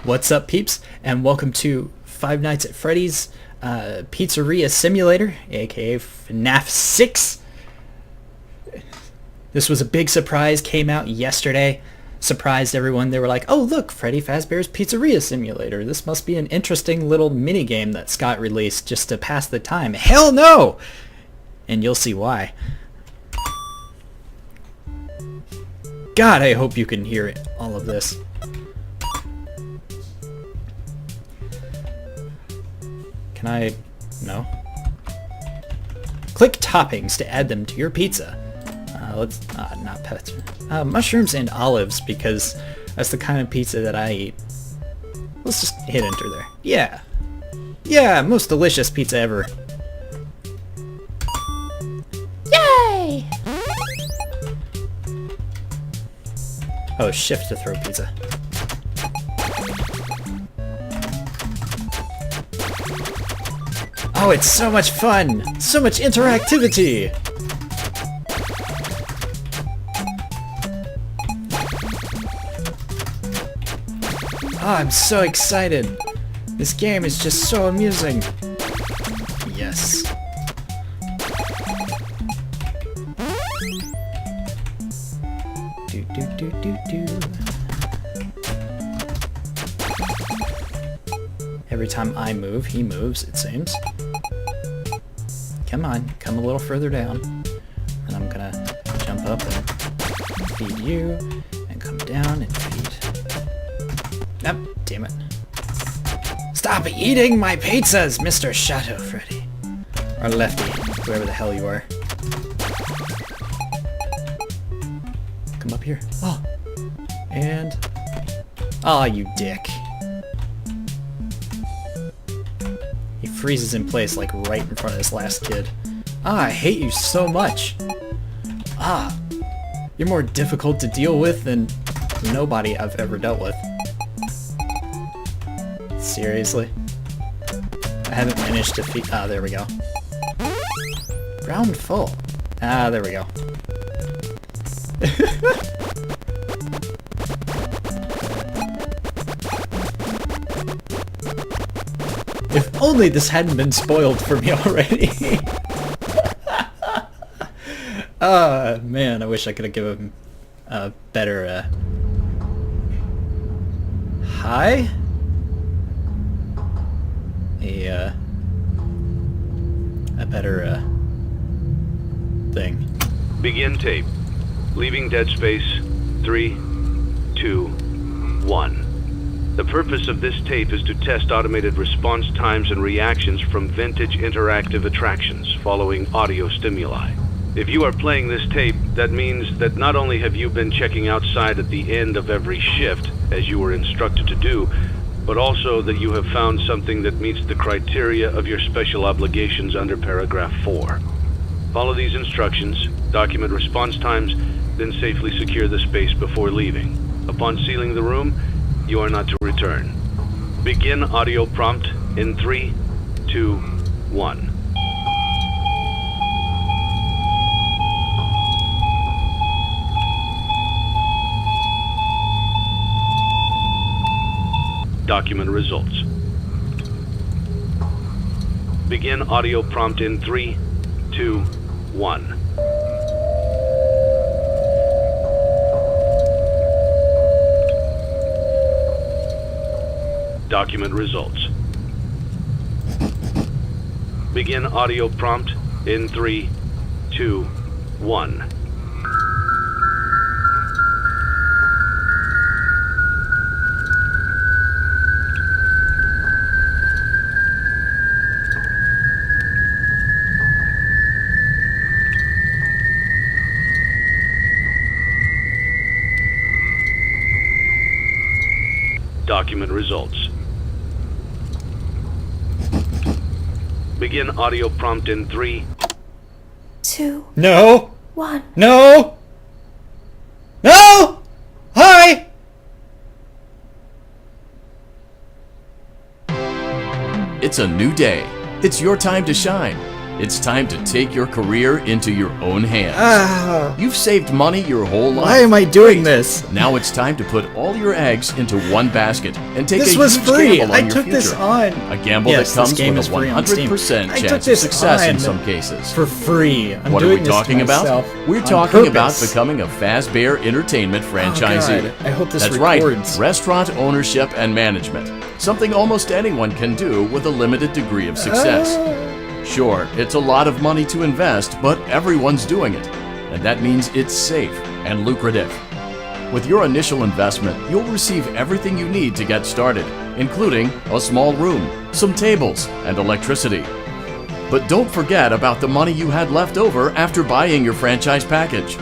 What's up, peeps, and welcome to Five Nights at Freddy's Pizzeria Simulator, aka FNAF6. This was a big surprise, came out yesterday, surprised everyone. They were like, oh look, Freddy Fazbear's Pizzeria Simulator. This must be an interesting little minigame that Scott released just to pass the time. Hell no! And you'll see why. God, I hope you can hear it, all of this. Can I... no. Click toppings to add them to your pizza. Let's... not pets. Mushrooms and olives, because that's the kind of pizza that I eat. Let's just hit enter there. Yeah. Yeah, most delicious pizza ever. Yay! Oh, shift to throw pizza. Oh, it's so much fun! So much interactivity! Oh, I'm so excited! This game is just so amusing! Yes. Do do do do do. Every time I move, he moves, it seems. Come on, come a little further down. And I'm gonna jump up and feed you, and come down and feed... Yep, damn it. Stop eating my pizzas, Mr. Shadow Freddy. Or Lefty, whoever the hell you are. Come up here. Oh. And... aw, you dick. He freezes in place like right in front of this last kid. Ah, I hate you so much. Ah, you're more difficult to deal with than nobody I've ever dealt with. Seriously? I haven't managed to feed... ah, there we go. Round full. Ah, there we go. If only this hadn't been spoiled for me already. Man, I wish I could have given him a better, hi? A better, thing. Begin tape. Leaving dead space. 3, 2, 1. The purpose of this tape is to test automated response times and reactions from vintage interactive attractions following audio stimuli. If you are playing this tape, that means that not only have you been checking outside at the end of every shift, as you were instructed to do, but also that you have found something that meets the criteria of your special obligations under paragraph 4. Follow these instructions, document response times, then safely secure the space before leaving. Upon sealing the room, you are not to return. Begin audio prompt in 3, 2, 1. Document results. Begin audio prompt in 3, 2, 1. Document results. Begin audio prompt in 3, 2, 1. Document results. Begin audio prompt in 3, 2, No! 1. No! No! Hi! It's a new day. It's your time to shine. It's time to take your career into your own hands. Ah, You've saved money your whole life. why am I doing this? Now it's time to put all your eggs into one basket and take This a was huge free. gamble on I your took future. this on. A gamble Yes, that this comes game with is a free on Steam. 100% I took chance of this success in on some cases. For free. I'm What are doing we this to talking about? myself We're on talking about purpose. becoming a Fazbear Entertainment franchisee. God, I hope this That's records. right, restaurant ownership and management. Something almost anyone can do with a limited degree of success. Sure, it's a lot of money to invest, but everyone's doing it. And that means it's safe and lucrative. With your initial investment, you'll receive everything you need to get started, including a small room, some tables, and electricity. But don't forget about the money you had left over after buying your franchise package.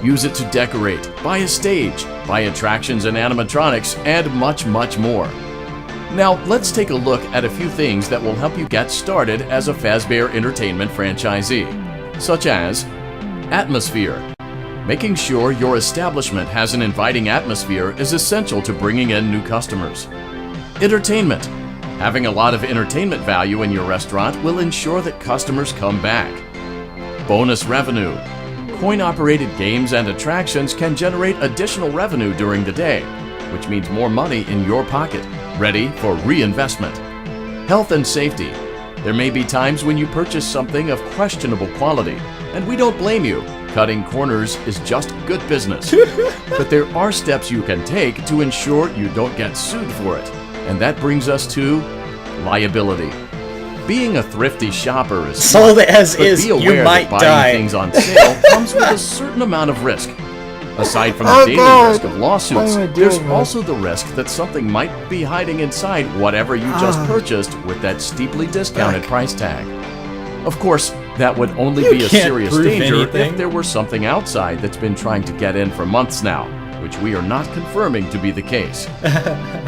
Use it to decorate, buy a stage, buy attractions and animatronics, and much, much more. Now, let's take a look at a few things that will help you get started as a Fazbear Entertainment franchisee, such as atmosphere. Making sure your establishment has an inviting atmosphere is essential to bringing in new customers. Entertainment. Having a lot of entertainment value in your restaurant will ensure that customers come back. Bonus revenue. Coin-operated games and attractions can generate additional revenue during the day, which means more money in your pocket, ready for reinvestment. Health and safety. There may be times when you purchase something of questionable quality, and we don't blame you. Cutting corners is just good business. But there are steps you can take to ensure you don't get sued for it. And that brings us to liability. Being a thrifty shopper is Sold smart, as but is, be you aware might that buying die. things on sale comes with a certain amount of risk. Aside from the Oh, daily God. risk of lawsuits, Why am I doing there's this? also the risk that something might be hiding inside whatever you just Ah. purchased with that steeply discounted price tag. Of course, that would only You be a can't serious prove danger anything. if there were something outside that's been trying to get in for months now, which we are not confirming to be the case.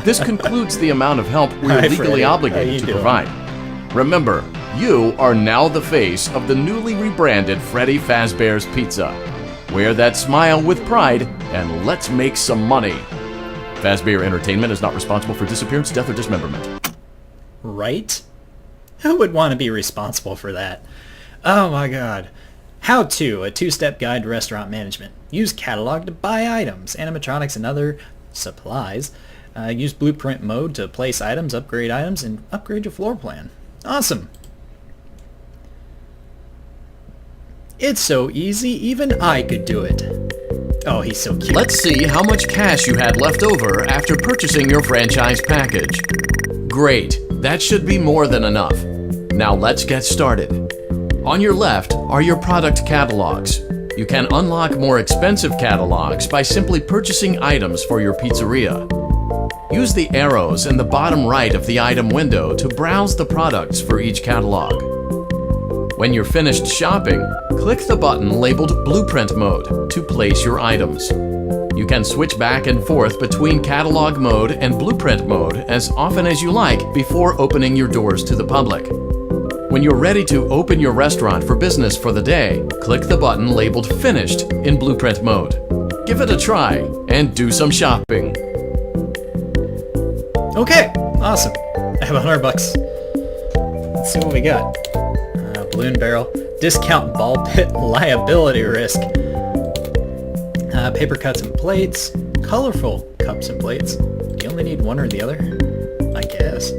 This concludes the amount of help we are Hi, legally Freddy. How obligated you to doing? provide. Remember, you are now the face of the newly rebranded Freddy Fazbear's Pizza. Wear that smile with pride, and let's make some money. Fazbear Entertainment is not responsible for disappearance, death, or dismemberment. Right? Who would want to be responsible for that? Oh my god. How to, a two-step guide to restaurant management. Use catalog to buy items, animatronics, and other supplies. Use blueprint mode to place items, and upgrade your floor plan. Awesome. It's so easy, even I could do it. Oh, he's so cute. Let's see how much cash you had left over after purchasing your franchise package. Great, that should be more than enough. Now let's get started. On your left are your product catalogs. You can unlock more expensive catalogs by simply purchasing items for your pizzeria. Use the arrows in the bottom right of the item window to browse the products for each catalog. When you're finished shopping, click the button labeled Blueprint Mode to place your items. You can switch back and forth between Catalog Mode and Blueprint Mode as often as you like before opening your doors to the public. When you're ready to open your restaurant for business for the day, click the button labeled Finished in Blueprint Mode. Give it a try and do some shopping. Okay, awesome. I have $100. Let's see what we got. Balloon barrel, discount ball pit, liability risk, paper cuts and plates, colorful cups and plates. You only need one or the other, I guess.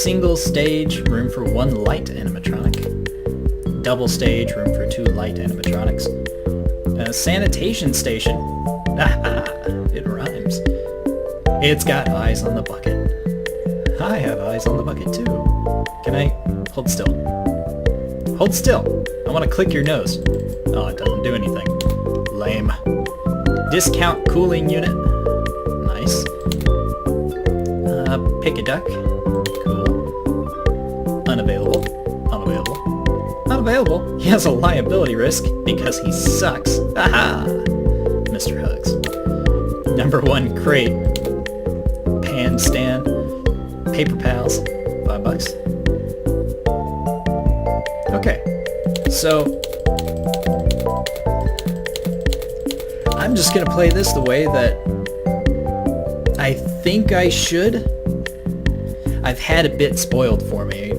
Single stage, room for one light animatronic. Double stage, room for two light animatronics. Sanitation station. It rhymes. It's got eyes on the bucket. I have eyes on the bucket too. Can I hold still? Hold still. I want to click your nose. Oh, it doesn't do anything. Lame. Discount cooling unit. Nice. Pick a duck. Cool. Unavailable. Unavailable. Unavailable. He has a liability risk because he sucks. Haha. Mr. Hugs. Number 1 crate. Pan stand. Paper pals. $5. Okay, so I'm just gonna play this the way that I think I should. I've had a bit spoiled for me.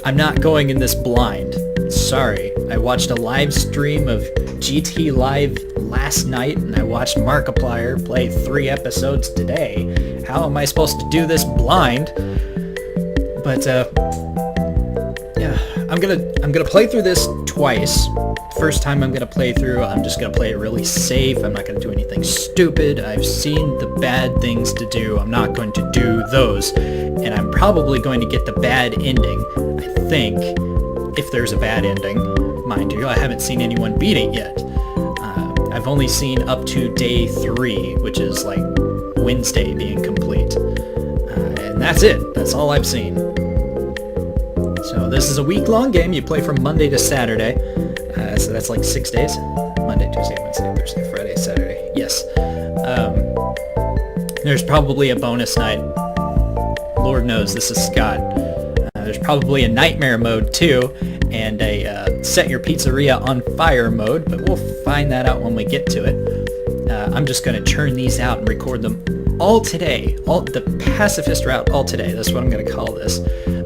I'm not going in this blind. Sorry. I watched a live stream of GT Live last night, and I watched Markiplier play 3 episodes today. How am I supposed to do this blind? But, yeah, I'm gonna play through this twice. First time I'm gonna play through, I'm just gonna play it really safe. I'm not gonna do anything stupid. I've seen the bad things to do. I'm not going to do those. And I'm probably going to get the bad ending, I think, if there's a bad ending. Mind you, I haven't seen anyone beat it yet. I've only seen up to day 3, which is like Wednesday being complete. And that's it. That's all I've seen. So this is a week-long game. You play from Monday to Saturday. So that's like 6 days. Monday, Tuesday, Wednesday, Thursday, Friday, Saturday. Yes. There's probably a bonus night. Lord knows, this is Scott. There's probably a nightmare mode too, and a set your pizzeria on fire mode, but we'll find that out when we get to it. I'm just going to churn these out and record them all today. All the pacifist route all today. That's what I'm going to call this.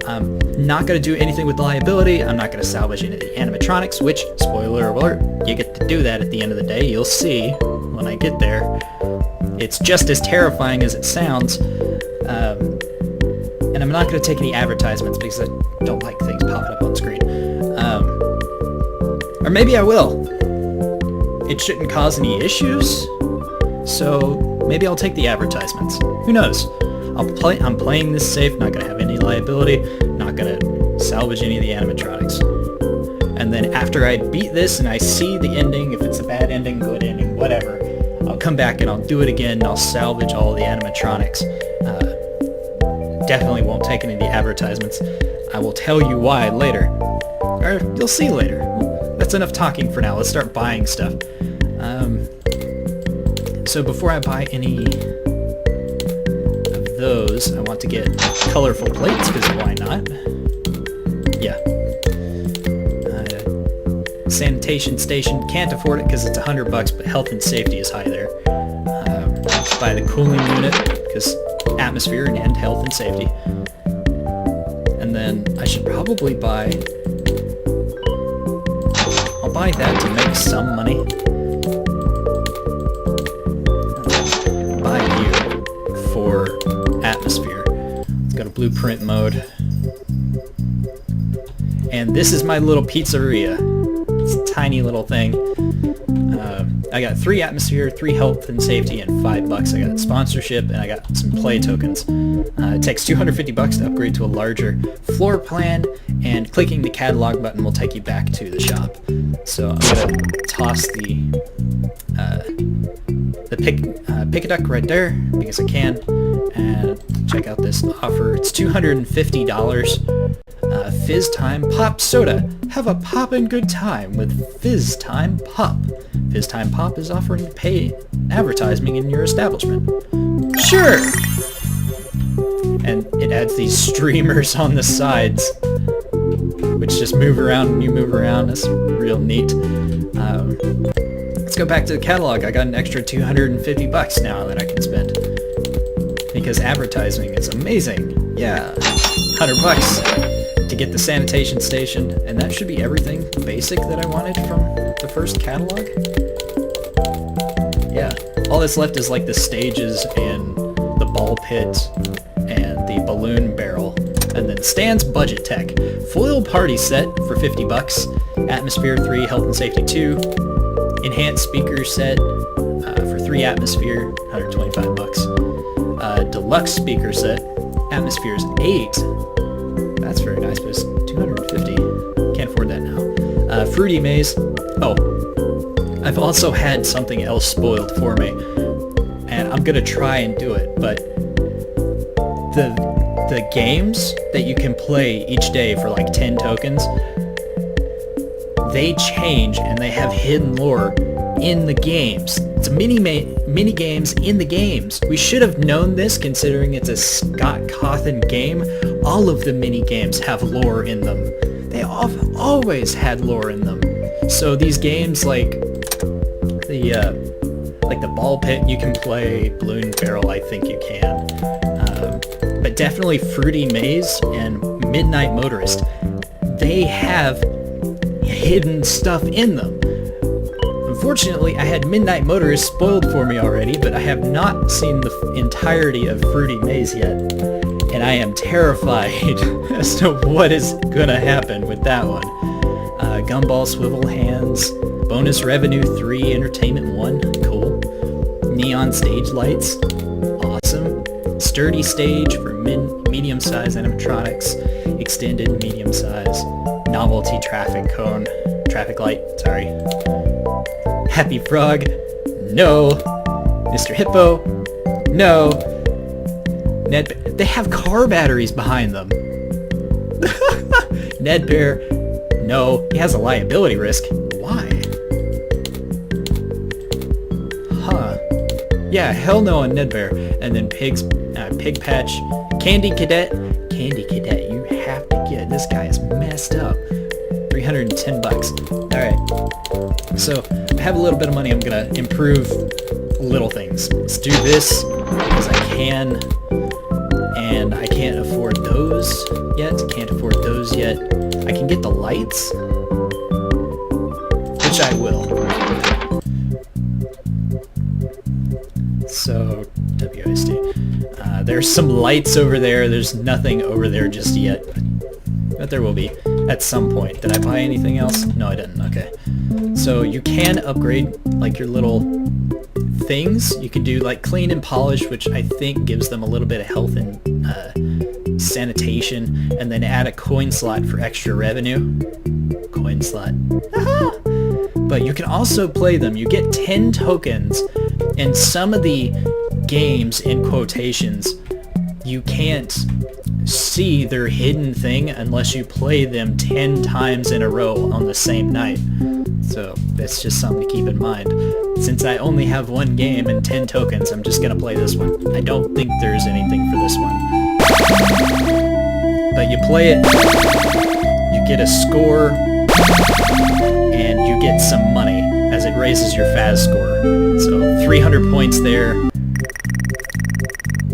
I'm not going to do anything with liability. I'm not going to salvage any of the animatronics, which, spoiler alert, you get to do that at the end of the day. You'll see when I get there. It's just as terrifying as it sounds. And I'm not going to take any advertisements because I don't like things popping up on screen. Or maybe I will. It shouldn't cause any issues, so maybe I'll take the advertisements. Who knows? I'm playing this safe, not going to have any liability, not going to salvage any of the animatronics. And then after I beat this and I see the ending, if it's a bad ending, good ending, whatever, I'll come back and I'll do it again and I'll salvage all the animatronics. Definitely won't take any of the advertisements. I will tell you why later. Or you'll see later. That's enough talking for now. Let's start buying stuff. So before I buy any of those, I want to get colorful plates, because why not? Yeah. Sanitation station, can't afford it because it's $100, but health and safety is high there. Buy the cooling unit, because atmosphere and health and safety. And then I should probably buy... I'll buy that to make some money. Buy you for atmosphere. Let's go to blueprint mode. And this is my little pizzeria. It's a tiny little thing. I got 3 atmosphere, 3 health and safety, and $5. I got sponsorship, and I got some play tokens. It takes $250 to upgrade to a larger floor plan, and clicking the catalog button will take you back to the shop. So I'm gonna toss the pick-a-duck right there because I can, and check out this offer. It's $250. Fizz Time Pop Soda. Have a poppin' good time with Fizz Time Pop. Fizz Time Pop is offering to pay advertising in your establishment. Sure! And it adds these streamers on the sides, which just move around and you move around. That's real neat. Let's go back to the catalog. I got an extra $250 now that I can spend, because advertising is amazing. Yeah, $100 to get the sanitation station, and that should be everything basic that I wanted from the first catalog. Yeah, all that's left is like the stages and the ball pit and the balloon barrel, and then Stan's budget tech. Foil party set for $50, atmosphere 3, health and safety 2, enhanced speaker set for 3 atmosphere, $125. Deluxe speaker set, atmosphere is 8. That's very nice, but it's $250. Can't afford that now. Fruity Maze. Oh, I've also had something else spoiled for me, and I'm gonna try and do it, but the games that you can play each day for like 10 tokens, they change and they have hidden lore in the games. It's mini games in the games. We should have known this considering it's a Scott Cawthon game. All of the mini games have lore in them. They always had lore in them. So these games like the ball pit you can play, balloon barrel I think you can, but definitely Fruity Maze and Midnight Motorist, they have hidden stuff in them. Unfortunately, I had Midnight Motorist spoiled for me already, but I have not seen the entirety of Fruity Maze yet, and I am terrified as to what is gonna happen with that one. Gumball Swivel Hands, Bonus Revenue 3, Entertainment 1, cool. Neon Stage Lights, awesome. Sturdy Stage for medium-size animatronics, Extended medium-size, Novelty Traffic Light, sorry. Happy Frog, no. Mr. Hippo, no. They have car batteries behind them. Ned Bear, no. He has a liability risk. Why? Huh. Yeah, hell no on Ned Bear. And then Pig Patch, Candy Cadet. Candy Cadet, you have to get it. This guy is messed up. 310 bucks. Alright. So, I have a little bit of money. I'm gonna improve little things. Let's do this because I can. And I can't afford those yet. I can get the lights, which I will. So, WASD. There's some lights over there. There's nothing over there just yet. But there will be at some point. Did I buy anything else? No, I didn't. Okay. So you can upgrade like your little things. You can do like clean and polish, which I think gives them a little bit of health and sanitation, and then add a coin slot for extra revenue. Coin slot. But you can also play them. You get 10 tokens, and some of the games, in quotations, you can't see their hidden thing unless you play them 10 times in a row on the same night. So that's just something to keep in mind. Since I only have one game and 10 tokens, I'm just gonna play this one. I don't think there's anything for this one. But you play it, you get a score, and you get some money as it raises your Faz score. So 300 points there.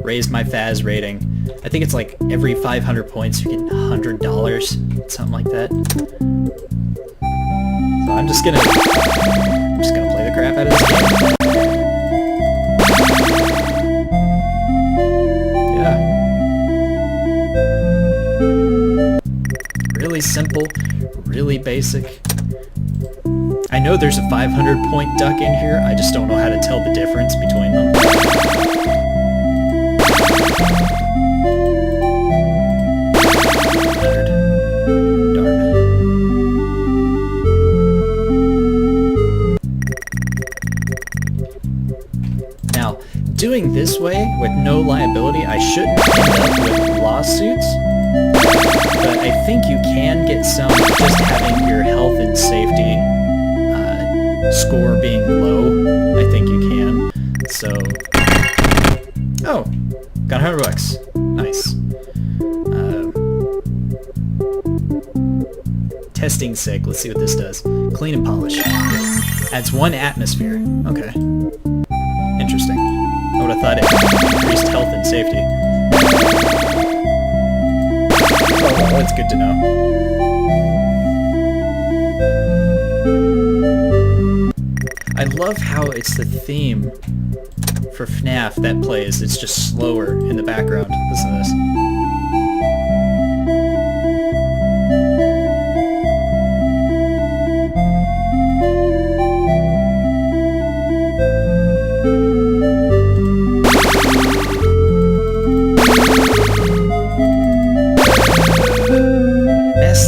Raised my Faz rating. I think it's like every 500 points you get $100, something like that. So I'm just gonna play the crap out of this game. Yeah. Really simple, really basic. I know there's a 500 point duck in here, I just don't know how to tell the difference between them. Doing this way, with no liability, I shouldn't end up with lawsuits, but I think you can get some just having your health and safety score being low. I think you can. So, oh, got 100 bucks. Nice. Testing sick. Let's see what this does. Clean and polish. Adds 1 atmosphere. Okay. Interesting. I would have thought it increased health and safety. Oh, well, that's good to know. I love how it's the theme for FNAF that plays. It's just slower in the background. Listen to this.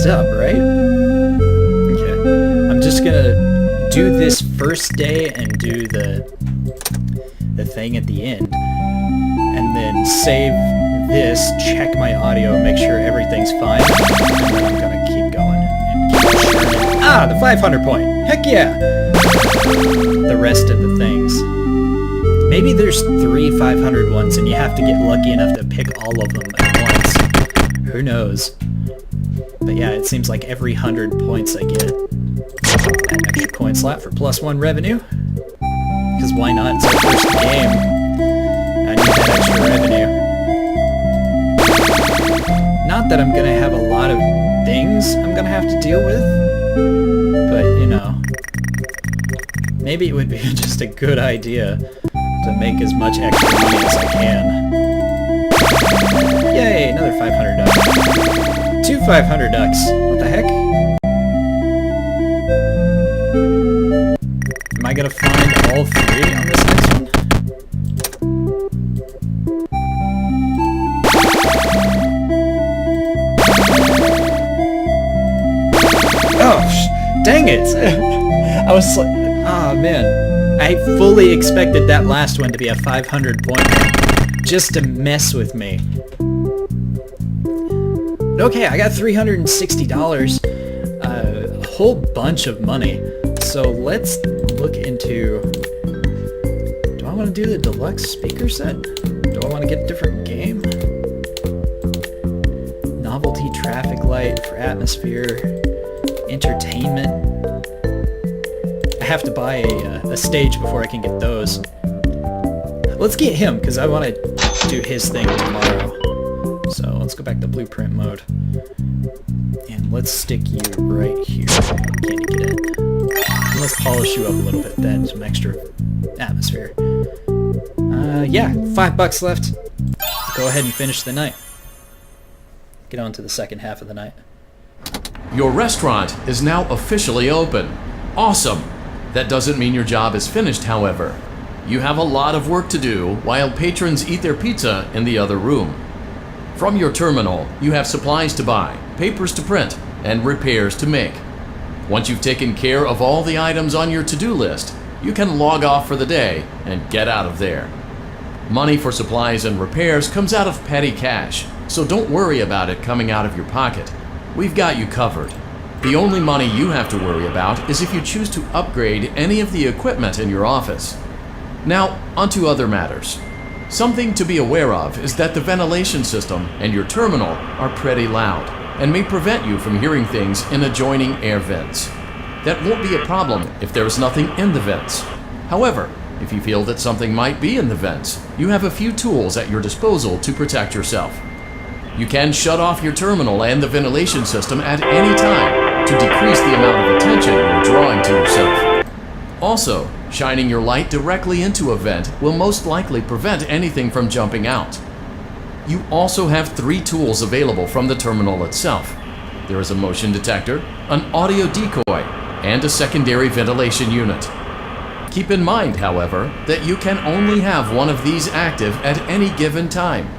Up, right? Okay. I'm just gonna do this first day and do the thing at the end, and then save this, check my audio, make sure everything's fine, and then I'm gonna keep going and keep churning. Ah, the 500 point! Heck yeah! The rest of the things. Maybe there's 3 500 ones and you have to get lucky enough to pick all of them at once. Who knows? But yeah, it seems like every 100 points I get an extra coin slot for +1 revenue. Because why not? It's our first game. I need that extra revenue. Not that I'm gonna have a lot of things I'm gonna have to deal with. but, you know, maybe it would be just a good idea to make as much extra money as I can. Yay, another 500 ducks. 2 500 ducks. What the heck? Am I gonna find all 3 on this next one? Oh, dang it! I was like, ah, man. I fully expected that last one to be a 500 point one, just to mess with me. Okay, I got $360, a whole bunch of money. So let's look into, do I want to do the deluxe speaker set? Do I want to get a different game? Novelty traffic light for atmosphere, entertainment. I have to buy a stage before I can get those. Let's get him, because I want to do his thing tomorrow. So let's go back to blueprint mode. And let's stick you right here. Can you get it? And let's polish you up a little bit then, some extra atmosphere. Yeah, $5 left. Go ahead and finish the night. Get on to the second half of the night. Your restaurant is now officially open. Awesome! That doesn't mean your job is finished, however. You have a lot of work to do while patrons eat their pizza in the other room. From your terminal, you have supplies to buy, papers to print, and repairs to make. Once you've taken care of all the items on your to-do list, you can log off for the day and get out of there. Money for supplies and repairs comes out of petty cash, so don't worry about it coming out of your pocket. We've got you covered. The only money you have to worry about is if you choose to upgrade any of the equipment in your office. Now, onto other matters. Something to be aware of is that the ventilation system and your terminal are pretty loud and may prevent you from hearing things in adjoining air vents. That won't be a problem if there is nothing in the vents. However, if you feel that something might be in the vents, you have a few tools at your disposal to protect yourself. You can shut off your terminal and the ventilation system at any time to decrease the amount of attention you're drawing to yourself. Also, shining your light directly into a vent will most likely prevent anything from jumping out. You also have 3 tools available from the terminal itself. There is a motion detector, an audio decoy, and a secondary ventilation unit. Keep in mind, however, that you can only have one of these active at any given time.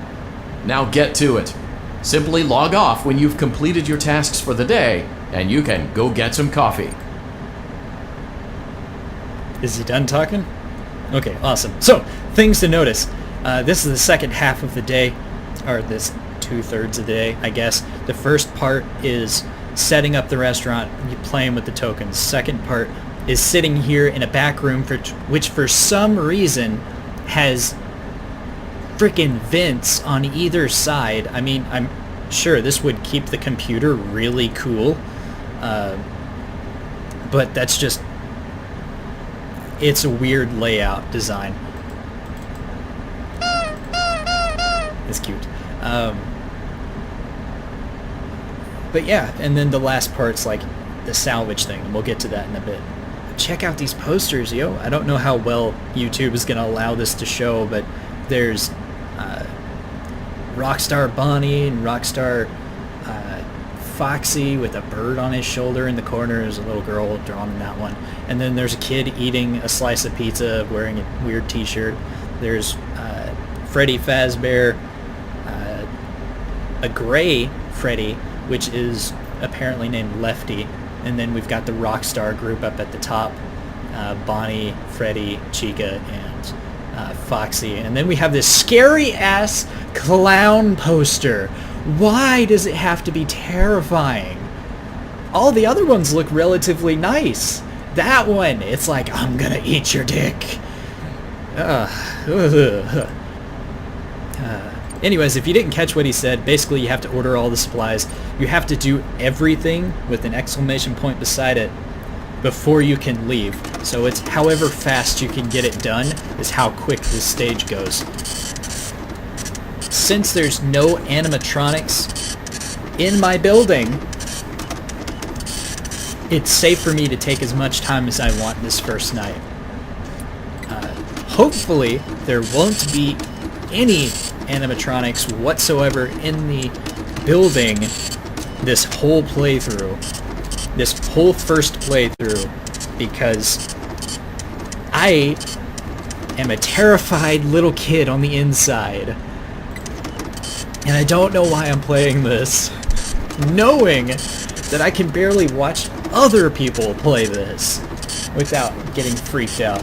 Now get to it. Simply log off when you've completed your tasks for the day, and you can go get some coffee. Is he done talking? Okay, awesome. So, things to notice. This is the second half of the day, or this 2/3 of the day, I guess. The first part is setting up the restaurant, you playing with the tokens. Second part is sitting here in a back room, which for some reason has freaking vents on either side. I mean, I'm sure this would keep the computer really cool, but that's just, it's a weird layout design. It's cute. But yeah, and then the last part's like the salvage thing, and we'll get to that in a bit. Check out these posters, yo. I don't know how well YouTube is going to allow this to show, but there's Rockstar Bonnie and Rockstar Foxy with a bird on his shoulder in the corner. There's a little girl drawn in that one. And then there's a kid eating a slice of pizza wearing a weird t-shirt. There's Freddy Fazbear, a gray Freddy, which is apparently named Lefty. And then we've got the Rockstar group up at the top, Bonnie, Freddy, Chica, and Foxy. And then we have this scary-ass clown poster. Why does it have to be terrifying? All the other ones look relatively nice. That one, it's like, I'm gonna eat your dick. Anyways, if you didn't catch what he said, basically you have to order all the supplies. You have to do everything with an exclamation point beside it before you can leave. So it's however fast you can get it done is how quick this stage goes. Since there's no animatronics in my building, it's safe for me to take as much time as I want this first night. Hopefully, there won't be any animatronics whatsoever in the building this whole playthrough. This whole first playthrough, because I am a terrified little kid on the inside. And I don't know why I'm playing this, knowing that I can barely watch other people play this without getting freaked out.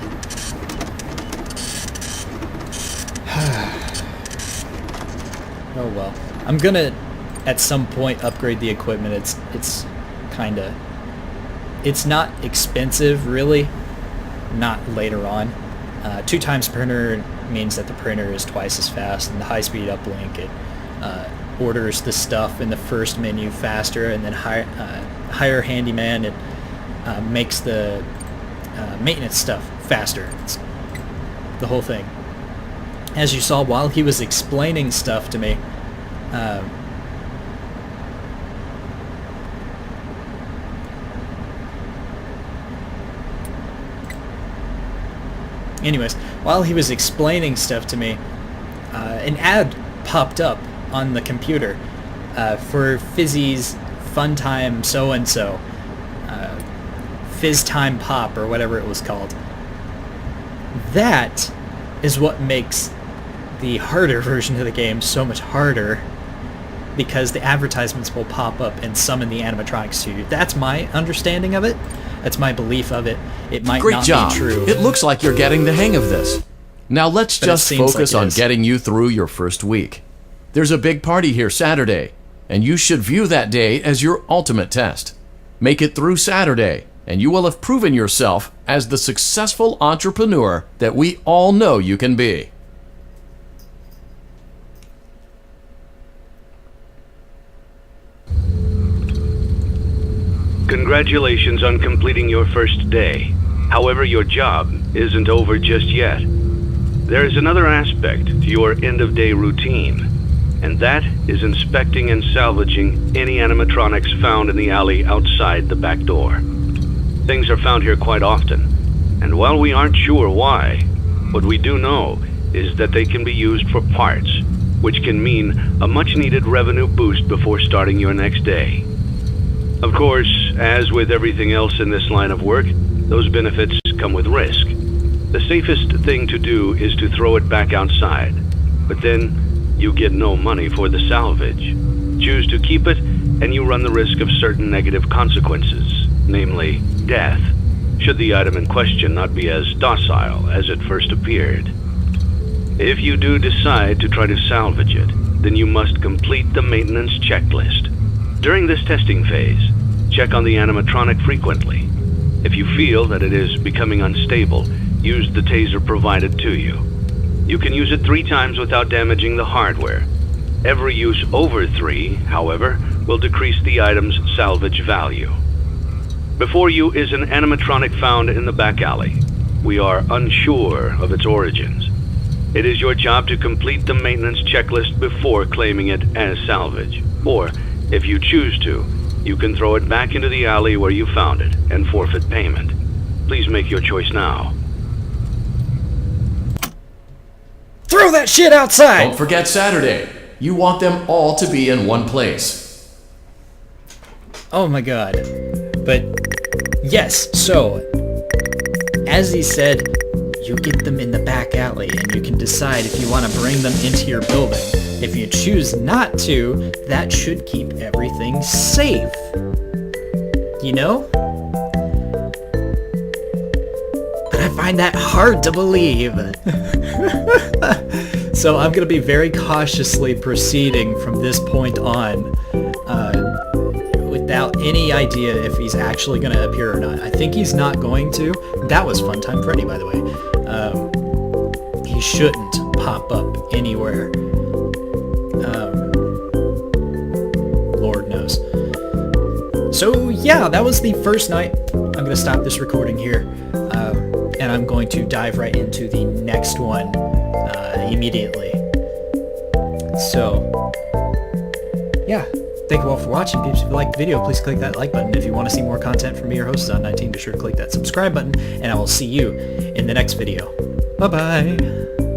Oh well. I'm gonna, at some point, upgrade the equipment. It's kinda... It's not expensive, really. Not later on. 2 times printer means that the printer is twice as fast, and the high-speed uplink, it orders the stuff in the first menu faster, and then hire handyman, it makes the maintenance stuff faster. It's the whole thing. As you saw while he was explaining stuff to me, anyways, while he was explaining stuff to me, an ad popped up on the computer for Fizzy's Fun Time so-and-so, Fizz Time Pop, or whatever it was called. That is what makes the harder version of the game so much harder, because the advertisements will pop up and summon the animatronics to you. That's my understanding of it. That's my belief of it. It might Great not job. be true. It looks like you're getting the hang of this. Now let's But it just seems focus like it on is. getting you through your first week. There's a big party here Saturday, and you should view that day as your ultimate test. Make it through Saturday, and you will have proven yourself as the successful entrepreneur that we all know you can be. Congratulations on completing your first day. However, your job isn't over just yet. There is another aspect to your end-of-day routine, and that is inspecting and salvaging any animatronics found in the alley outside the back door. Things are found here quite often, and while we aren't sure why, what we do know is that they can be used for parts, which can mean a much-needed revenue boost before starting your next day. Of course, as with everything else in this line of work, those benefits come with risk. The safest thing to do is to throw it back outside, but then you get no money for the salvage. Choose to keep it, and you run the risk of certain negative consequences, namely death, should the item in question not be as docile as it first appeared. If you do decide to try to salvage it, then you must complete the maintenance checklist. During this testing phase, check on the animatronic frequently. If you feel that it is becoming unstable, use the taser provided to you. You can use it 3 times without damaging the hardware. Every use over 3, however, will decrease the item's salvage value. Before you is an animatronic found in the back alley. We are unsure of its origins. It is your job to complete the maintenance checklist before claiming it as salvage. Or, if you choose to, you can throw it back into the alley where you found it and forfeit payment. Please make your choice now. Throw that shit outside! Don't forget Saturday. You want them all to be in one place. Oh my god. But, yes, so, as he said, you get them in the back alley, and you can decide if you want to bring them into your building. If you choose not to, that should keep everything safe. You know? But I find that hard to believe. So I'm going to be very cautiously proceeding from this point on, without any idea if he's actually going to appear or not. I think he's not going to. That was Fun Time Freddy, by the way. He shouldn't pop up anywhere. Lord knows. So yeah, that was the first night. I'm going to stop this recording here, and I'm going to dive right into the next one immediately. So, yeah, Thank you all for watching, peeps. If you liked the video, please click that like button. If you want to see more content from me, your host, Zon19, be sure to click that subscribe button, and I will see you in the next video. Bye-bye.